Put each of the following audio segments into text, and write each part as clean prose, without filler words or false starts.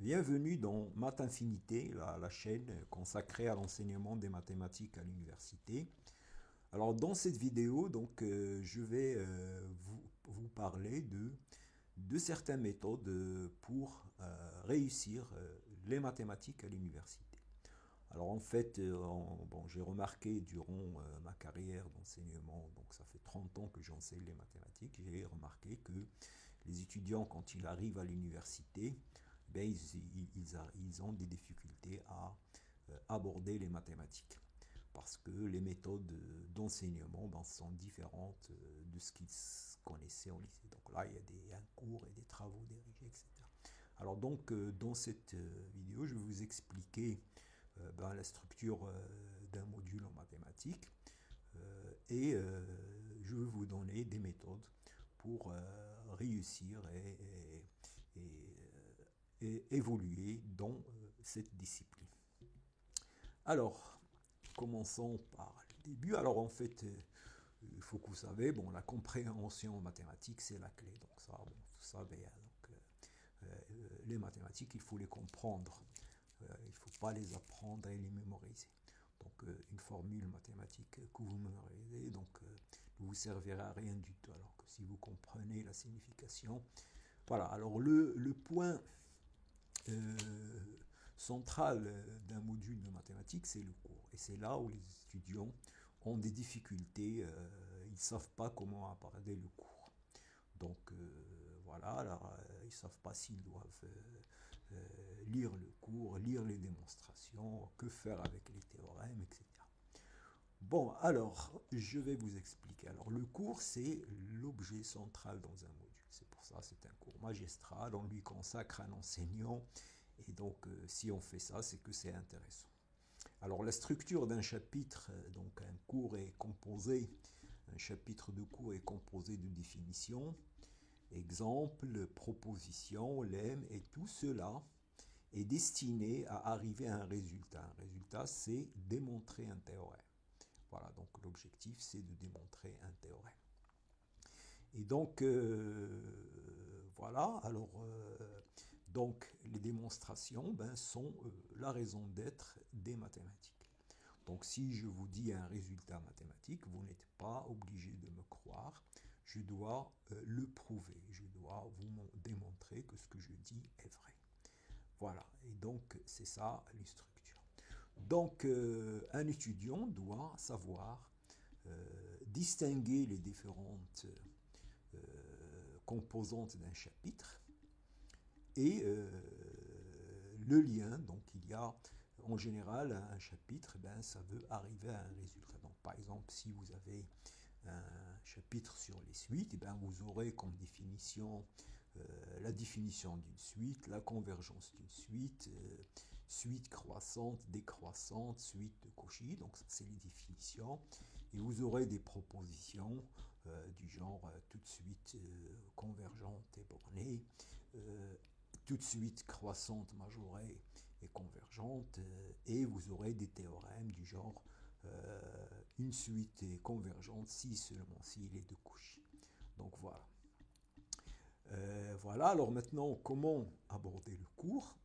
Bienvenue dans Math Infinité, la chaîne consacrée à l'enseignement des mathématiques à l'université. Alors dans cette vidéo, je vais vous parler de certaines méthodes pour réussir les mathématiques à l'université. Alors en fait, j'ai remarqué durant ma carrière d'enseignement, donc ça fait 30 ans que j'enseigne les mathématiques, j'ai remarqué que les étudiants, quand ils arrivent à l'université, ils ont des difficultés à aborder les mathématiques parce que les méthodes d'enseignement sont différentes de ce qu'ils connaissaient au lycée. Donc là, il y a un cours et des travaux dirigés, etc. Alors dans cette vidéo, je vais vous expliquer la structure d'un module en mathématiques et je vais vous donner des méthodes pour réussir et évoluer dans cette discipline. Alors, commençons par le début. Alors en fait, il faut que vous savez, la compréhension en mathématiques, c'est la clé. Donc ça, vous savez, les mathématiques, il faut les comprendre. Il ne faut pas les apprendre et les mémoriser. Donc une formule mathématique que vous mémorisez ne vous servira à rien du tout. Alors que si vous comprenez la signification, voilà. Alors le point central d'un module de mathématiques, c'est le cours. Et c'est là où les étudiants ont des difficultés. Ils ne savent pas comment aborder le cours. Donc voilà, alors ils ne savent pas s'ils doivent lire le cours, lire les démonstrations, que faire avec les théorèmes, etc. Bon, alors, je vais vous expliquer. Alors, le cours, c'est l'objet central dans un module. C'est pour ça que c'est un cours magistral, on lui consacre un enseignant. Et donc, si on fait ça, c'est que c'est intéressant. Alors, la structure d'un chapitre, donc un cours est composé, un chapitre de cours est composé de définitions, exemples, propositions, lemmes, et tout cela est destiné à arriver à un résultat. Un résultat, c'est démontrer un théorème. Voilà, donc l'objectif, c'est de démontrer un théorème. Et donc, voilà, alors, donc les démonstrations sont la raison d'être des mathématiques. Donc si je vous dis un résultat mathématique, vous n'êtes pas obligé de me croire, je dois le prouver, je dois vous démontrer que ce que je dis est vrai. Voilà, et donc c'est ça les structures. Donc un étudiant doit savoir distinguer les différentes composantes d'un chapitre et le lien. Donc il y a en général un chapitre, ça veut arriver à un résultat. Donc par exemple, si vous avez un chapitre sur les suites, vous aurez comme définition la définition d'une suite, la convergence d'une suite, suite croissante, décroissante, suite de Cauchy, donc c'est les définitions, et vous aurez des propositions du genre tout de suite convergente et bornée, tout de suite croissante, majorée et convergente, et vous aurez des théorèmes du genre une suite est convergente si seulement s'il est de Cauchy. Donc voilà. Voilà, alors maintenant, comment aborder le cours?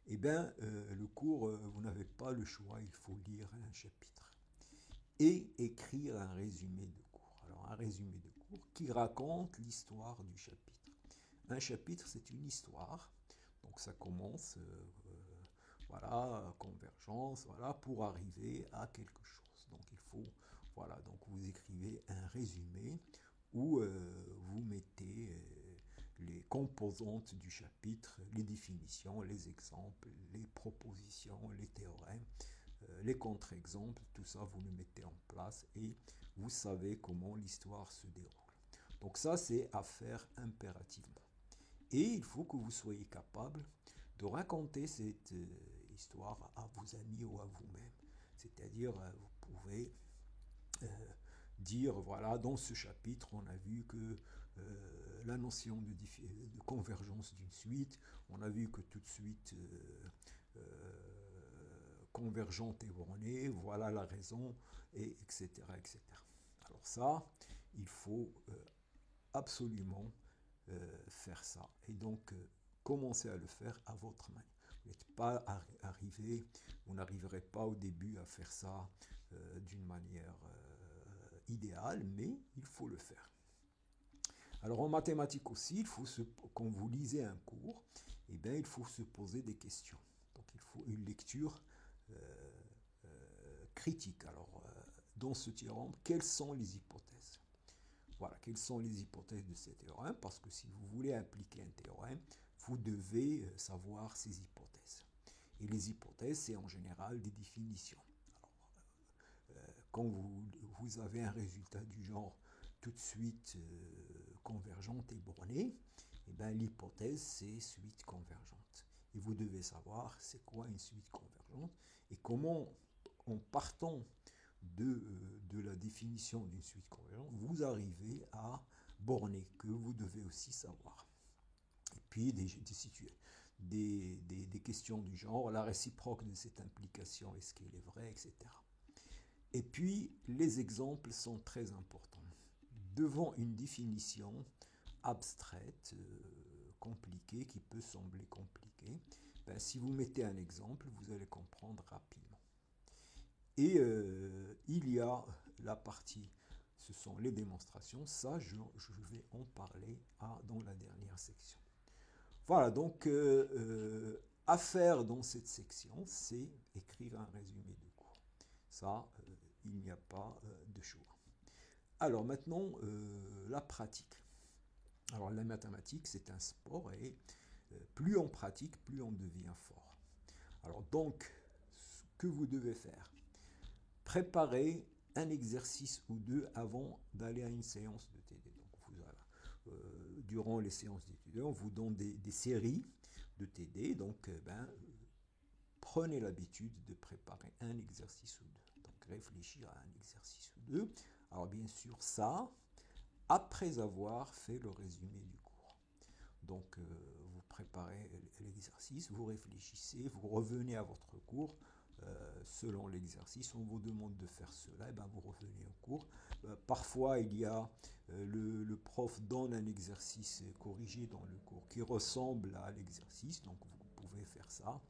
Eh bien, le cours, vous n'avez pas le choix, il faut lire un chapitre et écrire un résumé de cours. Alors, un résumé de cours qui raconte l'histoire du chapitre. Un chapitre, c'est une histoire, donc ça commence, voilà, convergence, voilà, pour arriver à quelque chose. Donc il faut, voilà, donc vous écrivez un résumé où vous mettez les composantes du chapitre, les définitions, les exemples, les propositions, les théorèmes, les contre-exemples, tout ça vous le mettez en place et vous savez comment l'histoire se déroule. Donc ça c'est à faire impérativement. Et il faut que vous soyez capable de raconter cette histoire à vos amis ou à vous-même. C'est-à-dire, vous pouvez dire, voilà, dans ce chapitre, on a vu que la notion de convergence d'une suite, on a vu que tout de suite convergente et bornée, voilà la raison, et etc., etc. Alors ça, il faut absolument faire ça. Et donc, commencez à le faire à votre manière. Vous n'êtes pas arrivé, vous n'arriverez pas au début à faire ça d'une manière idéale, mais il faut le faire. Alors en mathématiques aussi, quand vous lisez un cours, eh bien, il faut se poser des questions. Donc il faut une lecture critique. Alors dans ce théorème, quelles sont les hypothèses? Voilà, quelles sont les hypothèses de ces théorèmes? Parce que si vous voulez appliquer un théorème, vous devez savoir ces hypothèses. Et les hypothèses, c'est en général des définitions. Alors, quand vous avez un résultat du genre tout de suite convergente et bornée, eh bien, l'hypothèse, c'est suite convergente. Et vous devez savoir c'est quoi une suite convergente et comment, en partant de la définition d'une suite convergente, vous arrivez à borner, que vous devez aussi savoir. Et puis des questions du genre, la réciproque de cette implication, est-ce qu'elle est vraie, etc. Et puis les exemples sont très importants. Devant une définition abstraite, compliquée, qui peut sembler compliquée, ben, si vous mettez un exemple, vous allez comprendre rapidement. Et il y a la partie, ce sont les démonstrations, ça je vais en parler dans la dernière section. Voilà, donc à faire dans cette section, c'est écrire un résumé de cours. Ça, il n'y a pas de choix. Alors maintenant, la pratique. Alors la mathématique, c'est un sport et plus on pratique, plus on devient fort. Alors donc, ce que vous devez faire, préparer un exercice ou deux avant d'aller à une séance de TD. Donc durant les séances d'études, on vous donne des séries de TD. Donc prenez l'habitude de préparer un exercice ou deux. Donc réfléchir à un exercice ou deux. Alors bien sûr ça, après avoir fait le résumé du cours. Donc vous préparez l'exercice, vous réfléchissez, vous revenez à votre cours. Selon l'exercice, on vous demande de faire cela, et ben vous revenez au cours. Parfois, il y a le prof donne un exercice corrigé dans le cours qui ressemble à l'exercice, donc vous pouvez faire ça.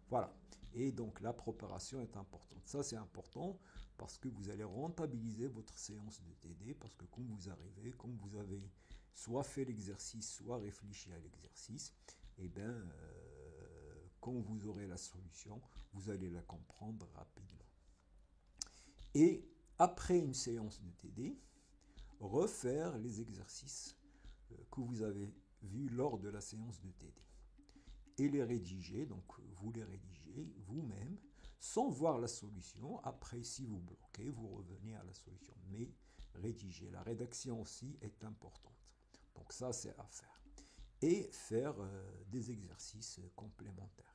Voilà. Et donc la préparation est importante. Ça, c'est important parce que vous allez rentabiliser votre séance de TD, parce que quand vous arrivez, comme vous avez soit fait l'exercice, soit réfléchi à l'exercice, et bien quand vous aurez la solution, vous allez la comprendre rapidement. Et après une séance de TD, refaire les exercices que vous avez vus lors de la séance de TD. Et les rédiger, donc vous les rédigez vous-même, sans voir la solution. Après, si vous bloquez, vous revenez à la solution. Mais rédiger, la rédaction aussi est importante. Donc ça, c'est à faire. Et faire des exercices complémentaires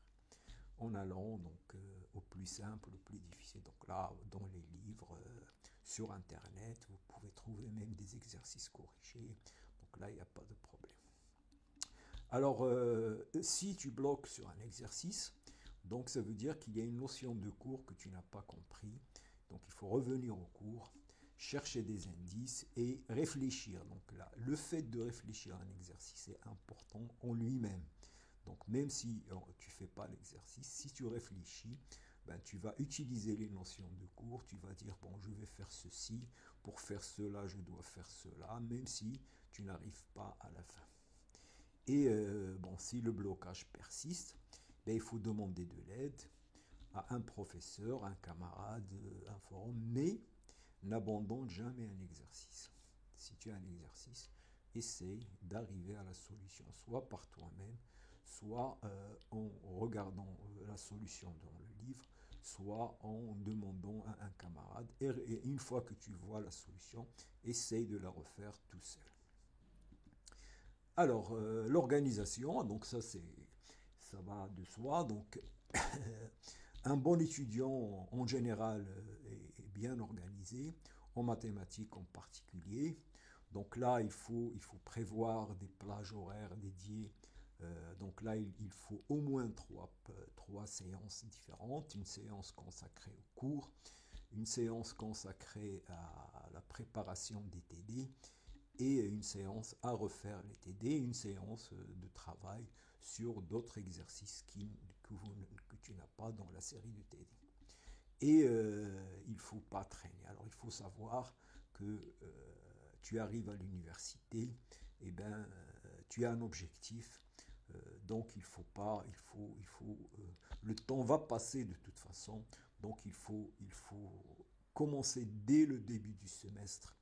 en allant donc au plus simple, au plus difficile. Donc là, dans les livres, sur Internet, vous pouvez trouver même des exercices corrigés. Donc là, il n'y a pas de problème. Alors, si tu bloques sur un exercice, donc ça veut dire qu'il y a une notion de cours que tu n'as pas compris. Donc il faut revenir au cours, chercher des indices et réfléchir. Donc là, le fait de réfléchir à un exercice est important en lui-même. Donc même si tu ne fais pas l'exercice, si tu réfléchis, ben, tu vas utiliser les notions de cours, tu vas dire, bon, je vais faire ceci, pour faire cela, je dois faire cela, même si tu n'arrives pas à la fin. Et bon, si le blocage persiste, ben, il faut demander de l'aide à un professeur, un camarade, un forum, mais n'abandonne jamais un exercice. Si tu as un exercice, essaye d'arriver à la solution, soit par toi-même, soit en regardant la solution dans le livre, soit en demandant à un camarade. Et une fois que tu vois la solution, essaye de la refaire tout seul. Alors, l'organisation, donc ça va de soi. Donc, un bon étudiant en général est bien organisé, en mathématiques en particulier. Donc là, il faut prévoir des plages horaires dédiées. Donc là, il faut au moins trois séances différentes. Une séance consacrée au cours, une séance consacrée à la préparation des TD et une séance à refaire les TD, une séance de travail sur d'autres exercices que tu n'as pas dans la série de TD. Et il ne faut pas traîner. Alors il faut savoir que tu arrives à l'université, et ben, tu as un objectif, donc il faut pas, le temps va passer de toute façon, donc il faut commencer dès le début du semestre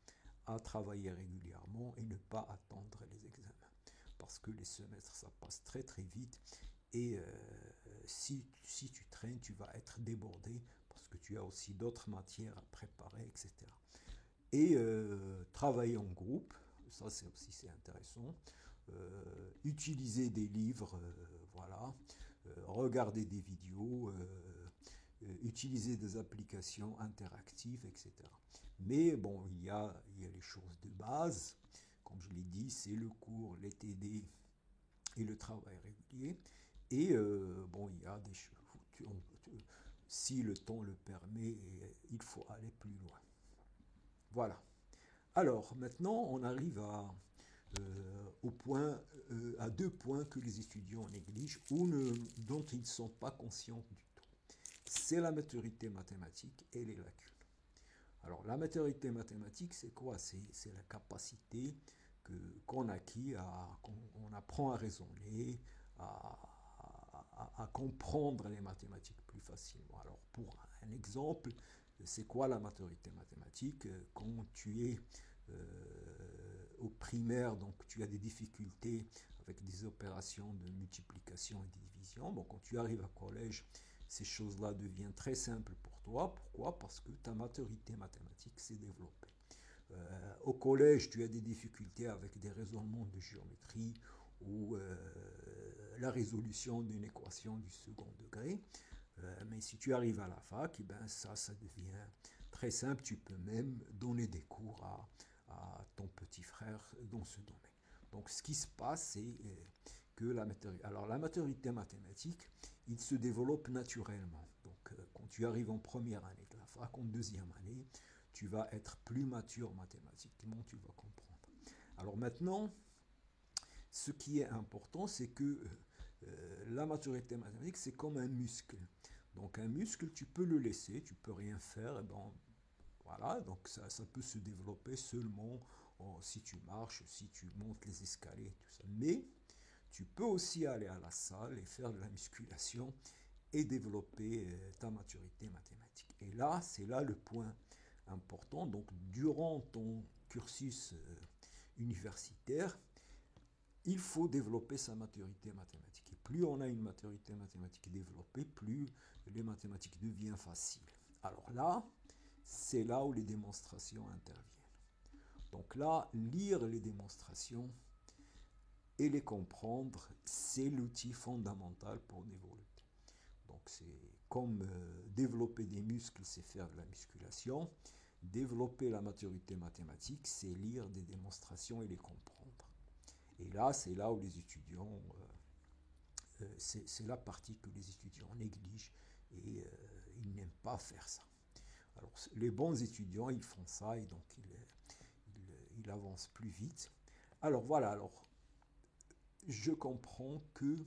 à travailler régulièrement et ne pas attendre les examens. Parce que les semestres, ça passe très très vite et si tu traînes, tu vas être débordé parce que tu as aussi d'autres matières à préparer, etc. Et travailler en groupe, ça c'est aussi c'est intéressant. Utiliser des livres, voilà, regarder des vidéos, utiliser des applications interactives, etc. Mais bon, il y a les choses de base, comme je l'ai dit, c'est le cours, les TD et le travail régulier. Et bon, il y a des choses, si le temps le permet, il faut aller plus loin. Voilà. Alors, maintenant, on arrive à 2 points que les étudiants négligent ou dont ils ne sont pas conscients du tout. C'est la maturité mathématique et les lacunes. Alors, la maturité mathématique, c'est quoi? C'est la capacité qu'on acquit, qu'on apprend à raisonner, à comprendre les mathématiques plus facilement. Alors, pour un exemple, c'est quoi la maturité mathématique? Quand tu es au primaire, donc tu as des difficultés avec des opérations de multiplication et de division. Bon, quand tu arrives au collège, ces choses-là deviennent très simples pour toi. Pourquoi? Parce que ta maturité mathématique s'est développée. Au collège, tu as des difficultés avec des raisonnements de géométrie ou la résolution d'une équation du second degré. Mais si tu arrives à la fac, ben ça devient très simple. Tu peux même donner des cours à ton petit frère dans ce domaine. Donc ce qui se passe, c'est que la maturité mathématique, il se développe naturellement. Donc quand tu arrives en première année de la fac, en deuxième année, tu vas être plus mature mathématiquement, tu vas comprendre. Alors maintenant, ce qui est important, c'est que la maturité mathématique, c'est comme un muscle. Donc un muscle, tu peux le laisser, tu peux rien faire, et ben, voilà, donc ça peut se développer seulement si tu marches, si tu montes les escaliers, tout ça. Mais tu peux aussi aller à la salle et faire de la musculation et développer ta maturité mathématique. Et là, c'est là le point important. Donc, durant ton cursus universitaire, il faut développer sa maturité mathématique. Et plus on a une maturité mathématique développée, plus les mathématiques deviennent faciles. Alors là, c'est là où les démonstrations interviennent. Donc là, lire les démonstrations et les comprendre, c'est l'outil fondamental pour développer. Donc c'est comme développer des muscles, c'est faire de la musculation. Développer la maturité mathématique, c'est lire des démonstrations et les comprendre. Et là, c'est là où les étudiants, c'est la partie que les étudiants négligent et ils n'aiment pas faire ça. Alors les bons étudiants, ils font ça et donc ils avancent plus vite. Alors voilà, alors je comprends que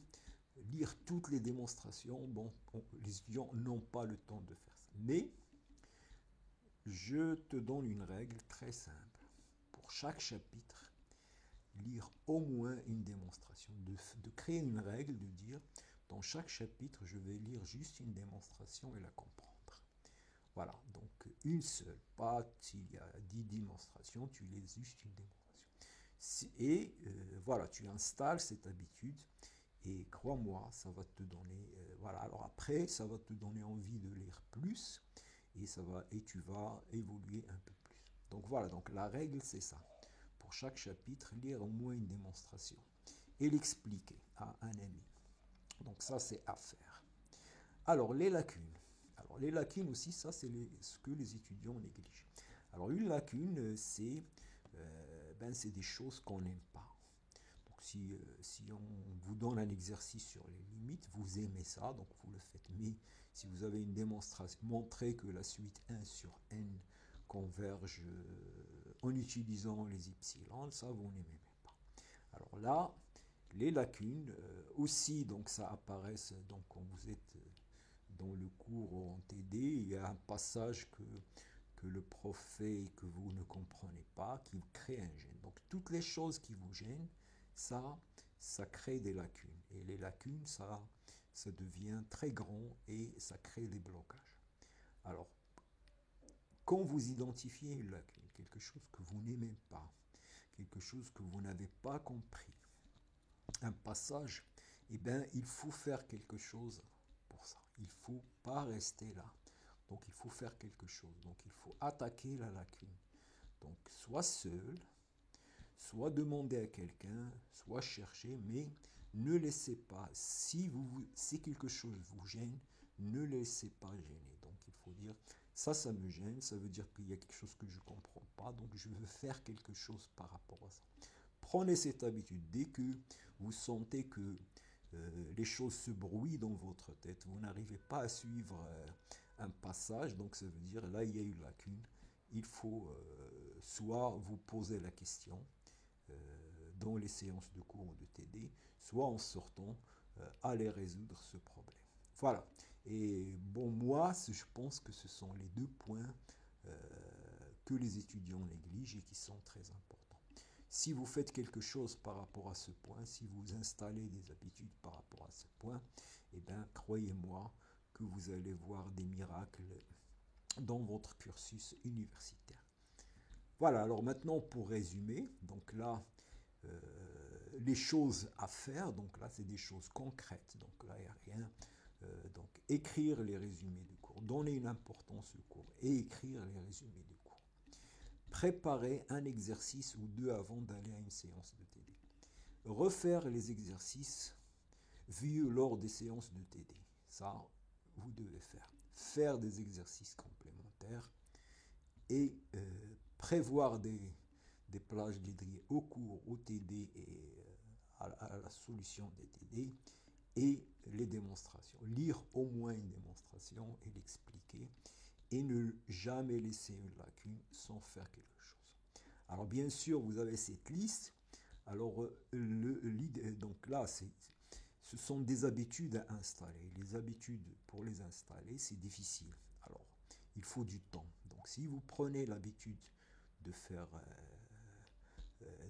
lire toutes les démonstrations, bon, les étudiants n'ont pas le temps de faire ça. Mais je te donne une règle très simple. Pour chaque chapitre, lire au moins une démonstration. De créer une règle, de dire, dans chaque chapitre, je vais lire juste une démonstration et la comprendre. Voilà, donc une seule, pas s'il y a 10 démonstrations, tu lis juste une démonstration. Et voilà, tu installes cette habitude et crois-moi, ça va te donner, voilà, alors après, ça va te donner envie de lire plus et tu vas évoluer un peu plus. Donc voilà, donc la règle c'est ça. Pour chaque chapitre, lire au moins une démonstration et l'expliquer à un ami. Donc ça c'est à faire. Alors les lacunes. Alors les lacunes aussi, ça c'est ce que les étudiants négligent. Alors une lacune, c'est des choses qu'on n'aime pas. Donc si on vous donne un exercice sur les limites, vous aimez ça, donc vous le faites. Mais si vous avez une démonstration, montrer que la suite 1 sur n converge en utilisant les epsilon, ça vous n'aimez pas. Alors là, Les lacunes aussi, donc ça apparaît donc quand vous êtes dans le cours en TD, il y a un passage que le prof fait et que vous ne comprenez pas, qui crée un gêne. Donc toutes les choses qui vous gênent, ça crée des lacunes. Et les lacunes, ça devient très grand et ça crée des blocages. Alors, quand vous identifiez une lacune, quelque chose que vous n'aimez pas, quelque chose que vous n'avez pas compris, un passage, eh bien, il faut faire quelque chose pour ça. Il ne faut pas rester là. Donc, il faut faire quelque chose. Donc, il faut attaquer la lacune. Donc, soit seul, soit demander à quelqu'un, soit chercher, mais ne laissez pas, si quelque chose vous gêne, ne laissez pas gêner. Donc, il faut dire, ça me gêne, ça veut dire qu'il y a quelque chose que je ne comprends pas, donc je veux faire quelque chose par rapport à ça. Prenez cette habitude. Dès que vous sentez que les choses se brouillent dans votre tête, vous n'arrivez pas à suivre un passage, donc ça veut dire là il y a une lacune. Il faut soit vous poser la question dans les séances de cours ou de TD, soit en sortant aller résoudre ce problème. Voilà. Et bon, moi, je pense que ce sont les deux points que les étudiants négligent et qui sont très importants. Si vous faites quelque chose par rapport à ce point, si vous installez des habitudes par rapport à ce point, eh bien, croyez-moi que vous allez voir des miracles dans votre cursus universitaire. Voilà, alors maintenant pour résumer, donc là, les choses à faire, donc là c'est des choses concrètes, donc là il n'y a rien. Donc écrire les résumés du cours, donner une importance au cours et écrire les résumés du cours. Préparer un exercice ou deux avant d'aller à une séance de TD. Refaire les exercices vus lors des séances de TD. Ça, vous devez faire. Faire des exercices complémentaires et prévoir des plages d'hydrier au cours, au TD et à la solution des TD et les démonstrations. Lire au moins une démonstration et l'expliquer et ne jamais laisser une lacune sans faire quelque chose. Alors bien sûr, vous avez cette liste. Alors donc là, ce sont des habitudes à installer. Les habitudes, pour les installer, c'est difficile. Alors, il faut du temps. Donc si vous prenez l'habitude de faire,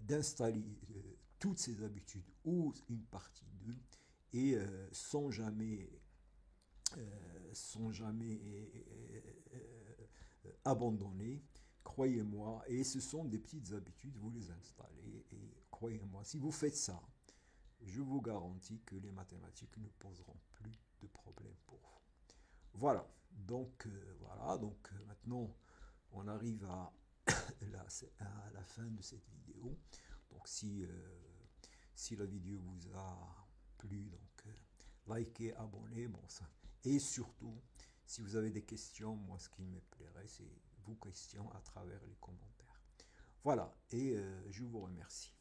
d'installer toutes ces habitudes ou une partie d'eux, et sans jamais abandonner, croyez-moi, et ce sont des petites habitudes, vous les installez, et croyez-moi, si vous faites ça, je vous garantis que les mathématiques ne poseront plus de problème pour vous. Voilà, donc maintenant, on arrive à la fin de cette vidéo. Donc si la vidéo vous a plu, donc likez, abonnez, bon ça. Et surtout, si vous avez des questions, moi ce qui me plairait, c'est vos questions à travers les commentaires. Voilà, et je vous remercie.